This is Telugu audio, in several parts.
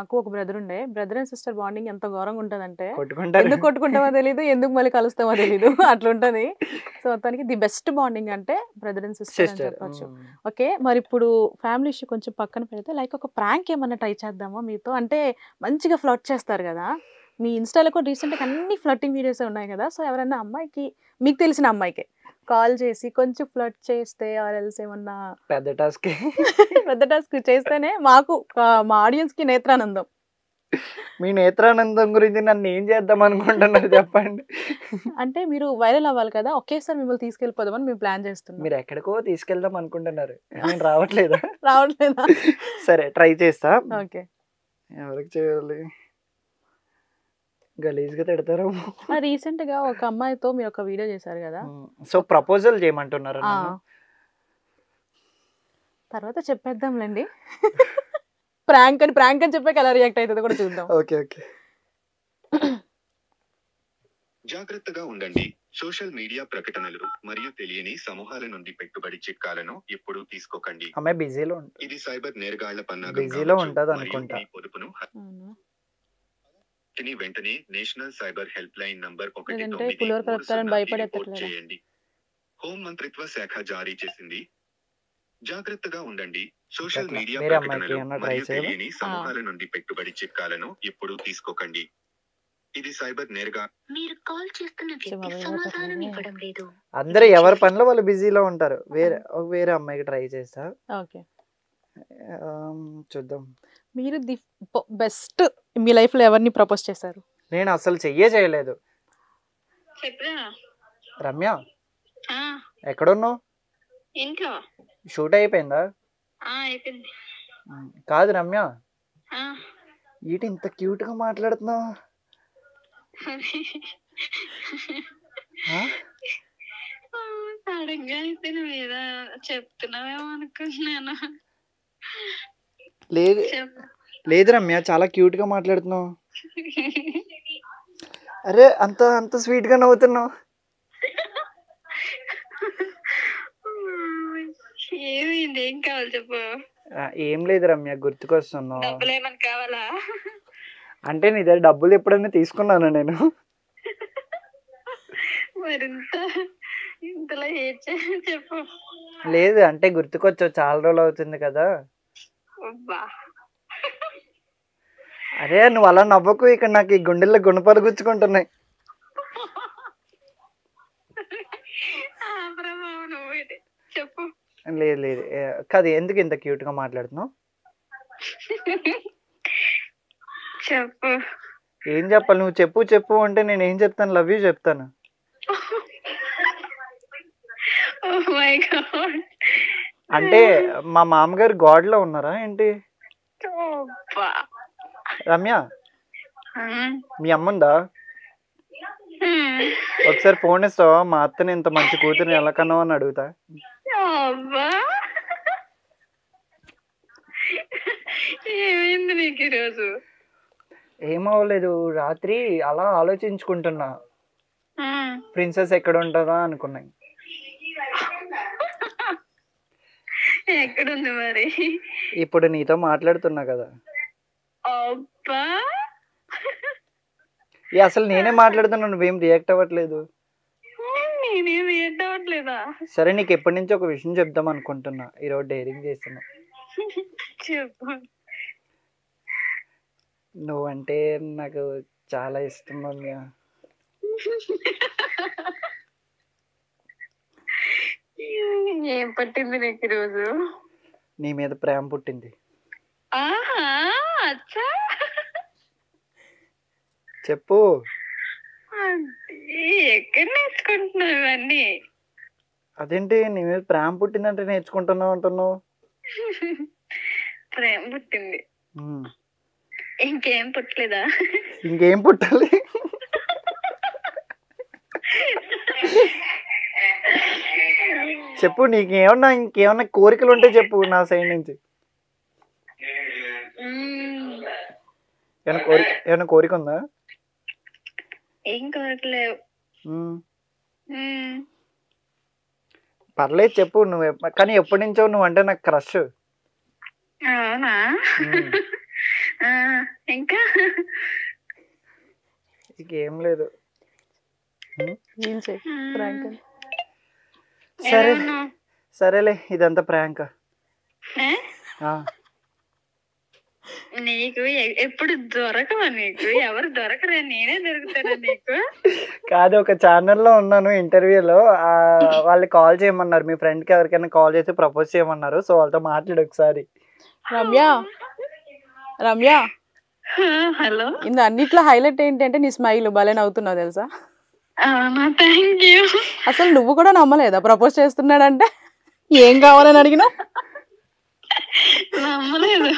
నాకు ఒక బ్రదర్ ఉండే. బ్రదర్ అండ్ సిస్టర్ బాండింగ్ ఎంత ఘోరంగా ఉంటదంటే, కొట్టుకుంటారు. ఎందుకు కొట్టుకుంటామో తెలీదు, ఎందుకు మళ్ళీ కలుస్తామో తెలీదు. అట్లుంటది. సో, మొత్తానికి ది బెస్ట్ బాండింగ్ అంటే బ్రదర్ అండ్ సిస్టర్ అని సిస్టర్. చెప్పొచ్చు. ఓకే. మరిప్పుడు ఫ్యామిలీ ఇష్యూ కొంచెం పక్కన పెడితే, లైక్ ఒక ప్రాంక్ ఏమన్నా ట్రై చేద్దామా మీతో? అంటే మంచిగా ఫ్లర్ట్ చేస్తారు గదా! మీ ఇన్‌స్టాలో కూడా రీసెంట్‌గా అన్ని ఫ్లర్టింగ్ వీడియోసే ఉన్నాయి గదా! సో, ఎవరైనా అమ్మాయికి, మీకు తెలిసిన అమ్మాయికే కాల్ చేసి కొంచెం ఫ్లర్ట్ చేస్తే ఆర్ ఎల్స్ ఏమన్నా పెద్ద టాస్కే. పెద్ద టాస్క్ చేస్తేనే మాకు మా ఆడియన్స్‌కి నేత్రానందం. మీ నేత్రానందం గురించి నన్ను ఏం చేద్దాం అనుకుంటున్నారు చెప్పండి? అంటే మీరు వైరల్ అవ్వాలి కదా! ఒకేసారి మిమ్మల్ని తీసుకెళ్ళిపోదామని మేము ప్లాన్ చేస్తున్నాం. మీరు ఎక్కడికో తీసుకెళ్దాం అనుకుంటున్నారు. నేను రావట్లేదా? రావట్లేదా? సరే ట్రై చేస్తా. ఓకే. ఎవరికి చేయాలి? గలీజ్‌గా తిడతారేమో. రీసెంట్‌గా ఒక అమ్మాయితో మీరు ఒక వీడియో చేశారు కదా! సో ప్రపోజల్ చేయమంటున్నారా ఆ! నన్ను? తర్వాత చెప్పేద్దాంలెండి. ప్రాంక్ అని చెప్పాక ఎలా రియాక్ట్ అయితదో కూడా చూద్దాం. ఓకే. ఓకే. జాగ్రత్తగా ఉండండి. సోషల్ మీడియా ప్రకటనలు మరియు తెలియని సమూహాల నుండి పెట్టుబడి చిట్కాలను ఎప్పుడూ తీసుకోకండి. అమ్మాయి బిజీలో ఇది సైబర్ నేరగాళ్ల పన్నాగం బిజీలో కావచ్చు ఉంటది మరియు అనుకుంటా. మీ పొదుపును అవునా? వెంటనే national cyber help line number లేదంటే పులిహోర కలుపుతారని భయపడి రిపోర్ట్ ఎత్తట్లేదా? చేయండి. హోం మంత్రిత్వ శాఖ జారీ చేసింది. జాగ్రత్తగా ఉండండి. సోషల్ అట్లా మీడియా వేరే అమ్మాయికి ప్రకటనలు ఏమన్నా ట్రై మరియు చేయాలా? తెలియని సమూహాల నుండి పెట్టుబడి చిట్కాలను ఎప్పుడూ తీసుకోకండి. ఇది సైబర్ నేరగా మీరు కాల్ చేస్తున్న వ్యక్తి బాబోయ్, సమాధానం ఎవరు ఇవ్వడం లేదు. అందరూ ఎవరి పనిలో వాళ్ళు బిజీలో ఉంటారు. వేరే అమ్మాయికి ట్రై చేస్తా. ఓకే. చూద్దాం. మీరు ది బెస్ట్ మీ లైఫ్‌లో ఎవరిని ప్రపోజ్ చేశారు? నేను అసలు చేయలేదు. చెప్పురా. రమ్య ఆ, ఎక్కడున్నావు? ఇంట్లో. షూట్ అయిపోయిందా? అయిపోయింది. కాదు రమ్య, ఆ, ఈటి ఇంత క్యూట్ గా మాట్లాడుతున్నావు? సడన్ గా అయితే నువ్వు ఏదో చెప్తున్నావేమో అనుకుంటున్నాను. లేదు చెప్పు. లేదు రమ్య, చాలా క్యూట్ గా మాట్లాడుతున్నావు. అరే అంత అంత స్వీట్ గా నవ్వుతున్నావు. ఏమైంది? ఏం కావాలి చెప్పు. ఏం లేదు రమ్య, గుర్తుకొస్తున్నావు. డబ్బులు ఏమన్నా కావాలా? అంటే నీ దగ్గర డబ్బులు ఎప్పుడైనా తీసుకున్నాను నేను? మరింత ఇంతలో చెప్పు. లేదు అంటే గుర్తుకొచ్చావు, చాలా రోజులు అవుతుంది కదా. అబ్బా, అరే నువ్వు అలా నవ్వకు, ఇక్కడ నాకు ఈ గుండెల్లో గుణపాలు గుచ్చుకుంటున్నాయి. నువ్వు చెప్పు. లేదు లేదు కాదు, ఎందుకు ఇంత క్యూట్ గా మాట్లాడుతున్నావు? చెప్పు. ఏం చెప్పాలి? నువ్వు చెప్పు చెప్పు అంటే నేను ఏం చెప్తాను? లవ్ యూ చెప్తాను. Oh my God. అంటే మా మామగారు గాడ్ లో ఉన్నారా ఏంటి? అబ్బా. రమ్య మీ అమ్మ ఉందా? ఒకసారి ఫోన్ ఇస్తావా? మా అత్తని ఇంత మంచి కూతురిని ఎలా కన్నావు అని అడుగుతా. అబ్బా, ఏమైంది నీకు ఈరోజు? ఏమవ్వలేదు, రాత్రి అలా ఆలోచించుకుంటున్నా, ప్రిన్సెస్ ఎక్కడ ఉంటుందా అనుకున్నాయి. ఎక్కడుంది మరి? ఇప్పుడు నీతో మాట్లాడుతున్నా కదా. అబ్బా, అసలు నేనే మాట్లాడుతున్నా, నువ్వేం రియాక్ట్ అవ్వట్లేదు. నేనేం రియాక్ట్ అవ్వట్లేదా? సరే నీకు ఎప్పటి నుంచి ఒక విషయం చెప్దాం అనుకుంటున్నా, ఈరోజు డైరింగ్ చేస్తున్నా. చెప్పు. నువ్వంటే నాకు చాలా ఇష్టం రమ్య. ఏం పట్టింది నీకు ఈరోజు? నీ మీద ప్రేమ పుట్టింది. ఆహా, అచ్చా. చెప్పు. ఎక్కడ నేర్చుకుంటున్నావు ఇవన్నీ? అదేంటి నీ మీద ప్రేమ పుట్టిందంటే నేర్చుకుంటున్నావు అంటున్నావు? ప్రేమ పుట్టింది, ఇంకేం పుట్టలేదా? ఇంకేం పుట్టాలి? చెప్పు, నీకేమన్నా ఇంకేమన్నా కోరికలు ఉంటే చెప్పు నా సైడ్ నుంచి. ఏమన్నా కోరిక ఉందా? ఏం కోరికలేవు. పర్లేదు చెప్పు. నువ్వు కానీ ఎప్పటి నుంచో నువ్వు అంటే నాకు క్రష్. అవునా? ఆ, ఇంకా ఇంకేం లేదు. ఏం చేయి ప్రాంక్ అని. సరే ఎలా ఉన్నావు? సరేలే, ఇదంతా ప్రాంక్. ఏ? నీకు ఎప్పుడు దొరకవా? నీకు ఎవరు దొరకరా? నేనే దొరుకుతానా నీకు? కాదు, ఒక ఛానల్లో ఉన్నాను ఇంటర్వ్యూలో, వాళ్ళు కాల్ చేయమన్నారు, మీ ఫ్రెండ్కి ఎవరికైనా కాల్ చేసి ప్రపోజ్ చేయమన్నారు. సో వాళ్ళతో మాట్లాడు ఒకసారి. రమ్య రమ్య హలో, ఇందు అన్నిట్లో హైలైట్ ఏంటి అంటే నీ స్మైల్ భలే నవ్వుతున్నావు తెలుసా. అవునా? Thank you. అసలు నువ్వు కూడా నమ్మలేదా ప్రపోజ్ చేస్తున్నాడంటే? ఏం కావాలని అడిగినా? నమ్మలేదు.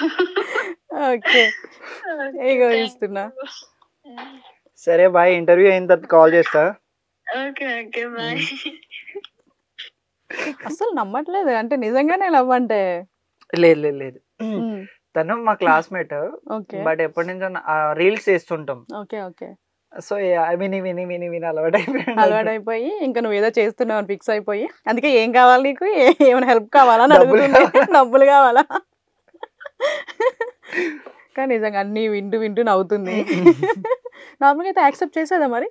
ఓకే, ఏగో ఇస్తున్నా. సరే బాయ్, ఇంటర్వ్యూ అయిన తర్వాత కాల్ చేస్తా. Okay okay bye. అసలు నమ్మట్లేదు అంటే నిజంగానే లవ్ అంటే. లేదు లేదు లేదు, తను మా క్లాస్మేట్. ఓకే బట్ ఎప్పటి నుంచో రీల్స్ చేస్తుంటాం. ఓకే ఓకే సో విని విని విని విని అలవాటైపోయాడు. అలవాటైపోయి ఇంకా నువ్వు ఏదో చేస్తున్నావు అని ఫిక్స్ అయిపోయి, అందుకే ఏం కావాలి నీకు, ఏమైనా హెల్ప్ కావాలా అని డబ్బులు అడుగుతుంది. డబ్బులు కావాలా? కానీ నిజంగా అన్ని వింటూ వింటూ నవ్వుతుంది. నార్మల్గా అయితే యాక్సెప్ట్ చేసేదా మరి?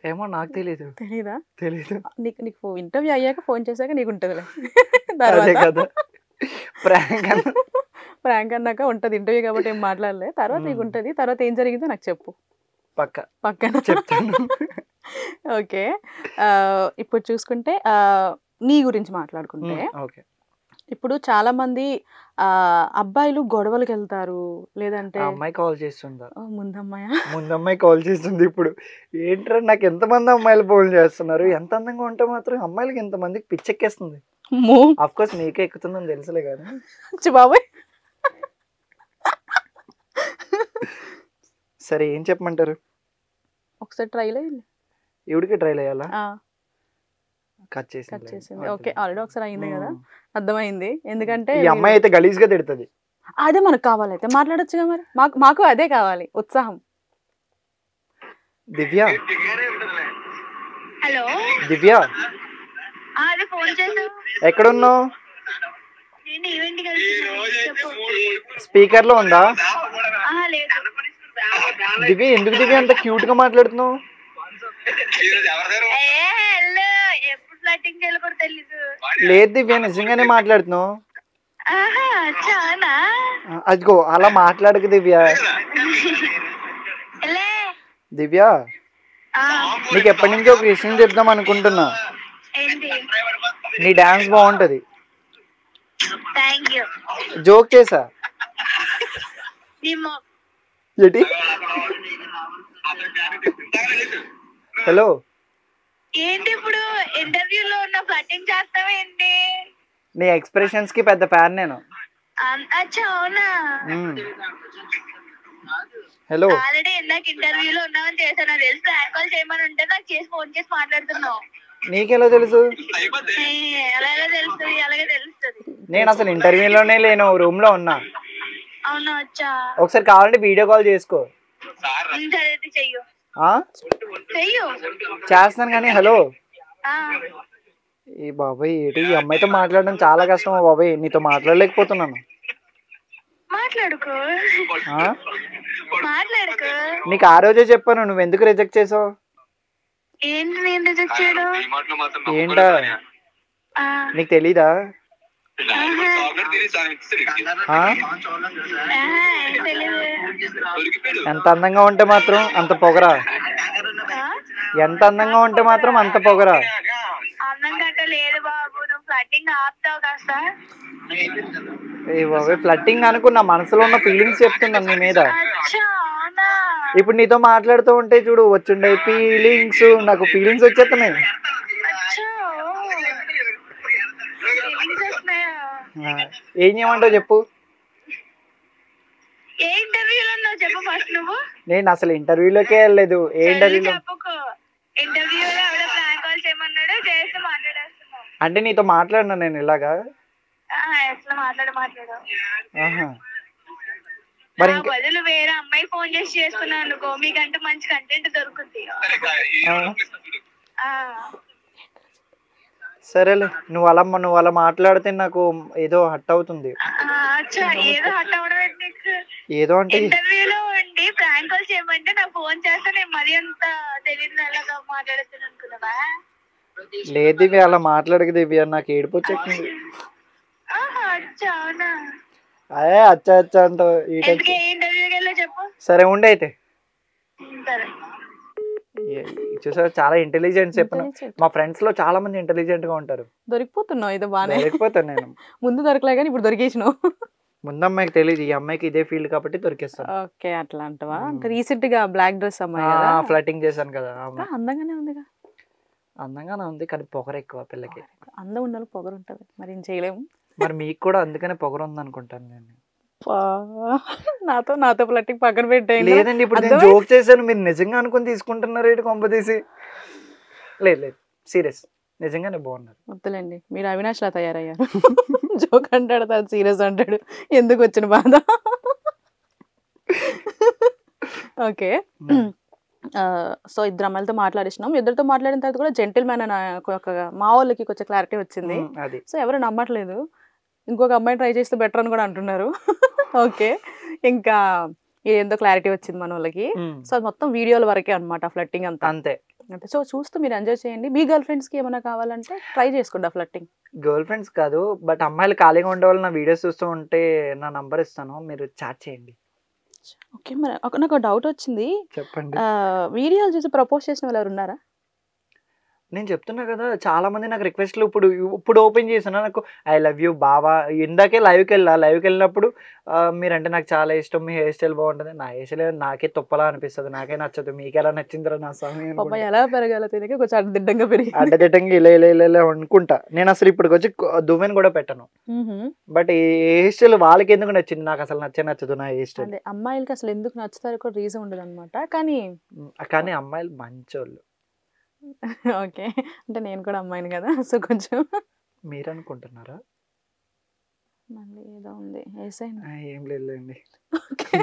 ఏమో నాకు తెలీదు. తెలీదా? తెలీదు. నీకు ఇంటర్వ్యూ అయ్యాక ఫోన్ చేశాక నీకు ఉంటుందిలే. అదే తర్వాత కదా ప్రాంక్. ప్రాంక్ అన్నాక ఉంటుంది ఇంటర్వ్యూ కాబట్టి ఏం మాట్లాడలే. తర్వాత నీకు ఉంటుంది. తర్వాత ఏం జరిగిందో నాకు చెప్పు పక్కన చెప్తాను. ఓకే, ఇప్పుడు చూసుకుంటే నీ గురించి మాట్లాడుకుంటే, ఓకే. ఇప్పుడు చాలా మంది అబ్బాయిలు గొడవలకు వెళ్తారు, లేదంటే అమ్మాయి కాల్ చేస్తుందా? ముందమ్మాయ ముందమ్మాయి కాల్ చేస్తుంది. ఇప్పుడు ఏంట్రా, నాకు ఎంతమంది అమ్మాయిలు ఫోన్ చేస్తున్నారు. ఎంత అందంగా ఉంటే మాత్రం అమ్మాయిలకి ఎంతమందికి పిచ్చెక్కేస్తుంది. అఫ్ కోర్స్ మీకే ఎక్కుతుందని తెలుసులే కానీ. బాబాయ్ సరే ఏం చెప్పమంటారు? ఒకసారి ట్రైల్ అయ్యింది. ఇవిడికి ట్రైల్ అయ్యాలా? కట్ కట్ చేసింది. చేసింది. ఓకే, ఆల్రెడీ ఒకసారి అయింది కదా, అర్థమైంది. ఎందుకంటే ఈ అమ్మాయి అయితే గలీజ్ గా తిడుతుంది. అదే మనకు కావాలైతే మాట్లాడొచ్చుగా మరి. మాకు అదే కావాలి, ఉత్సాహం. దివ్య, హలో, దివ్య అదే ఫోన్ చేసావు. ఎక్కడున్నావు? నేను ఈవెంట్ కి వెళ్తున్నా. చెప్పు. స్పీకర్ లో ఉందా? లేదు. దివ్య, ఎందుకు దివ్య అంత క్యూట్ గా మాట్లాడుతున్నావు? హలో, ఎప్పుడు ఫ్లటింగ్ చేయాలో కూడా తెలీదు. లేదు దివ్య, నిజంగానే మాట్లాడుతున్నావు. ఆహా, చానా. అదిగో అలా మాట్లాడకు దివ్య. లే. దివ్య, నీకు ఎప్పటి నుంచో ఒక విషయం చెప్దాం అనుకుంటున్నా. ఏంటి? నీ డాన్స్ బాగుంటది. Thank you. జోక్ చేసా. ఏంటి? హలో, ఏంటి ఇప్పుడు ఇంటర్వ్యూలో ఉన్న ఫ్లటింగ్ చేస్తావా ఏంటి? నీ ఎక్స్ప్రెషన్స్ కి పెద్ద ఫ్యాన్ నేను. అచ్చా, అవునా? హలో, ఆల్రెడీ ఇందాక ఇంటర్వ్యూలో ఉన్నామని చేశాను. నాకు తెలిసి ప్రాంక్ కాల్ చేయమని ఉంటే నాకు చేసి ఫోన్ చేసి మాట్లాడుతున్నావు. నీకెలా తెలుసు? అలాగే తెలుస్తుంది, అలాగే తెలుస్తుంది. నేను అసలు ఇంటర్వ్యూలోనే లేను, రూమ్ లో ఉన్నా. అవునా? వచ్చా. ఒకసారి కావాలంటే వీడియో కాల్ చేసుకో. సరే అయితే చెయ్యు. చెయ్యు. చేస్తున్నాను కానీ. హలో, ఆ, ఈ బాబాయ్ ఏంటి, ఈ అమ్మాయితో మాట్లాడడం చాలా కష్టం బాబాయ్. నీతో మాట్లాడలేకపోతున్నాను. మాట్లాడుకో. మాట్లాడుకో. నీకు ఆ రోజే చెప్పాను, నువ్వు ఎందుకు రిజెక్ట్ చేసావు? ఏంటి నేను రిజెక్ట్ చేయడం? ఏంటా, నీకు తెలీదా? ఎంత అందంగా ఉంటే మాత్రం అంత పొగరా? ఎంత అందంగా ఉంటే మాత్రం అంత పొగరా? అందం గట్ట లేదు బాబు, నువ్వు ఫ్లటింగ్ ఆపుతావు కాస్త. ఏ బాబాయ్, ఫ్లట్టింగ్ అనుకున్నా, మనసులో ఉన్న ఫీలింగ్స్ చెప్తున్నాను నీ మీద. అచ్చా, అవునా? ఇప్పుడు నీతో మాట్లాడుతూ ఉంటే చూడు వచ్చుండే ఫీలింగ్స్, నాకు ఫీలింగ్స్ వచ్చేస్తున్నాయి. అచ్చా, ఫీలింగ్స్ వస్తున్నాయా? ఏం చేయమంటావు చెప్పు? ఏ ఇంటర్వ్యూలో ఉన్నావు చెప్పు ఫస్ట్ నువ్వు. నేను అసలు ఇంటర్వ్యూలోకే వెళ్ళలేదు. ఏ ఇంటర్వ్యూలో? చెప్పుకో. ఇంటర్వ్యూలో ఎవడో ప్రాంక్ కాల్ చేయమన్నాడు, చేసి మాట్లాడేస్తున్నావు. అంటే నీతో మాట్లాడినా నేను ఇలాగా? ఎట్లా మాట్లాడు. ఆహా, మరి నా బదులు వేరే అమ్మాయి ఫోన్ చేసి చేసుకున్నావు అనుకో, మీకంటే మంచి కంటెంట్ దొరుకుతుంది. సరేలే, నువ్వు అలా మాట్లాడితే నాకు ఏదో హట్ అవుతుంది. అచ్చా, ఏదో హట్ అవడం నీకు ఏదో అంటే ఇంటర్వ్యూలో ఉండి ప్రాంక్ కాల్ చేయమంటే నా ఫోన్ చేస్తే నేను మరీ అంత తెలియదు అలాగా మాట్లాడుతున్నాను అనుకున్నావా? లేదు దివ్య, అలా మాట్లాడక దివ్య, నాకు ఏడుపు వచ్చేస్తుంది. అచ్చా అవునా? అదే అచ్చా అచ్చా అంటావు ఈ టైప్. ఎందుకే ఇంటర్వ్యూకి వెళ్ళో చెప్పు. సరే ఉండి అయితే. సరే చూసారా చాలా ఇంటెలిజెంట్ చెప్పను. Intelligent. మా ఫ్రెండ్స్ లో చాలా మంది ఇంటెలిజెంట్ గా ఉంటారు. దొరికిపోతున్నావు ఇది బానే. దొరికిపోతాను నేను. ముందు దొరకలే కానీ ఇప్పుడు దొరికేసినావు. ముందు అమ్మాయికి తెలియదు, ఈ అమ్మాయికి ఇదే ఫీల్డ్ కాబట్టి దొరికేస్తాను. ఓకే అట్లా అంటవా? ఇంకా రీసెంట్ గా బ్లాక్ డ్రెస్ అమ్మాయి కదా, ఫ్లటింగ్ చేశాను కదా ఆ అమ్మాయి. అందంగానే ఉందిగా. అందంగానే ఉంది కానీ పొగరు ఎక్కువ పిల్లకి. అందం ఉన్న వాళ్ళకి పొగరు ఉంటది, మరి ఏం చేయలేము. మరి మీకు కూడా అందుకనే పొగరు ఉంది అనుకుంటాను నేను. నాతో ఫ్లట్టింగ్ పక్కన పెట్టేయండి. లేదండి, ఇప్పుడు నేను జోక్ చేశాను, మీరు నిజంగా అనుకుని తీసుకుంటున్నారు ఏంటి కొంప తీసి? లేదు లేదు సీరియస్, నిజంగానే బాగున్నారు. వద్దులేండి, మీరు అవినాష్ లా తయారయ్యారు. జోక్ అంటాడు, తాను సీరియస్ అంటాడు, ఎందుకు వచ్చిన బాధ. ఓకే, సో ఇద్దరు అమ్మాయిలతో మాట్లాడిస్తున్నాం. ఇద్దరితో మాట్లాడిన తర్వాత కూడా జెంటిల్ మ్యాన్ అని ఒక మా వాళ్ళకి కొంచెం క్లారిటీ వచ్చింది. అది సో ఎవరు నమ్మట్లేదు, ఇంకొక అమ్మాయి ట్రై చేస్తే బెటర్ అని కూడా అంటున్నారు. ఓకే, ఇంకా ఏందో క్లారిటీ వచ్చింది మన వాళ్ళకి. సో అది మొత్తం వీడియోల వరకే అనమాట ఫ్లట్టింగ్ అంతా. అంతే. అంటే సో చూస్తూ మీరు ఎంజాయ్ చేయండి. మీ గర్ల్ ఫ్రెండ్స్ కి ఏమైనా కావాలంటే ట్రై చేసుకోండి ఫ్లట్టింగ్. గర్ల్ ఫ్రెండ్స్ కాదు, బట్ అమ్మాయిలు ఖాళీగా ఉండే వాళ్ళు నా వీడియోస్ చూస్తూ ఉంటే నా నంబర్ ఇస్తాను, మీరు చాట్ చేయండి. ఓకే, మరి నాకు డౌట్ వచ్చింది, చెప్పండి. వీడియోలు చూసి ప్రపోజ్ చేసిన వాళ్ళు ఎవరు ఉన్నారా? నేను చెప్తున్నా కదా, చాలా మంది నాకు రిక్వెస్ట్లు ఇప్పుడు ఓపెన్ చేసాను. నాకు ఐ లవ్ యూ బావా, ఇందాకే లైవ్కి వెళ్ళినప్పుడు మీరంటే నాకు చాలా ఇష్టం, మీ హెయిర్ స్టైల్ బాగుంటుంది. నా హెయిర్ స్టైల్ నాకే తొప్పలా అనిపిస్తుంది, నాకే నచ్చదు, మీకు ఎలా నచ్చిందిరా నా స్వామి పాప ఎలా పెరగాలో తెలియక కొంచెం అడ్డదిడ్డంగా పెరిగి అడ్డదిడ్డంగా ఇలా అనుకుంటా. నేను అసలు ఇప్పటికి వచ్చి దువ్వెని కూడా పెట్టను, బట్ ఈ హెయిర్ స్టైల్ వాళ్ళకి ఎందుకు నచ్చింది, నాకు అసలు నచ్చదు నా హెయిర్ స్టైల్. అదే అమ్మాయిలకి అసలు ఎందుకు నచ్చుతారో కూడా రీజన్ ఉండదు అనమాట. కానీ అమ్మాయిలు మంచోళ్ళు. ఓకే, అంటే నేను కూడా అమ్మాయిని కదా, సో కొంచెం మీరు అనుకుంటున్నారా? మళ్ళీ ఏదో ఉంది, వేసేయండి. ఏం లేదులేండి. ఓకే.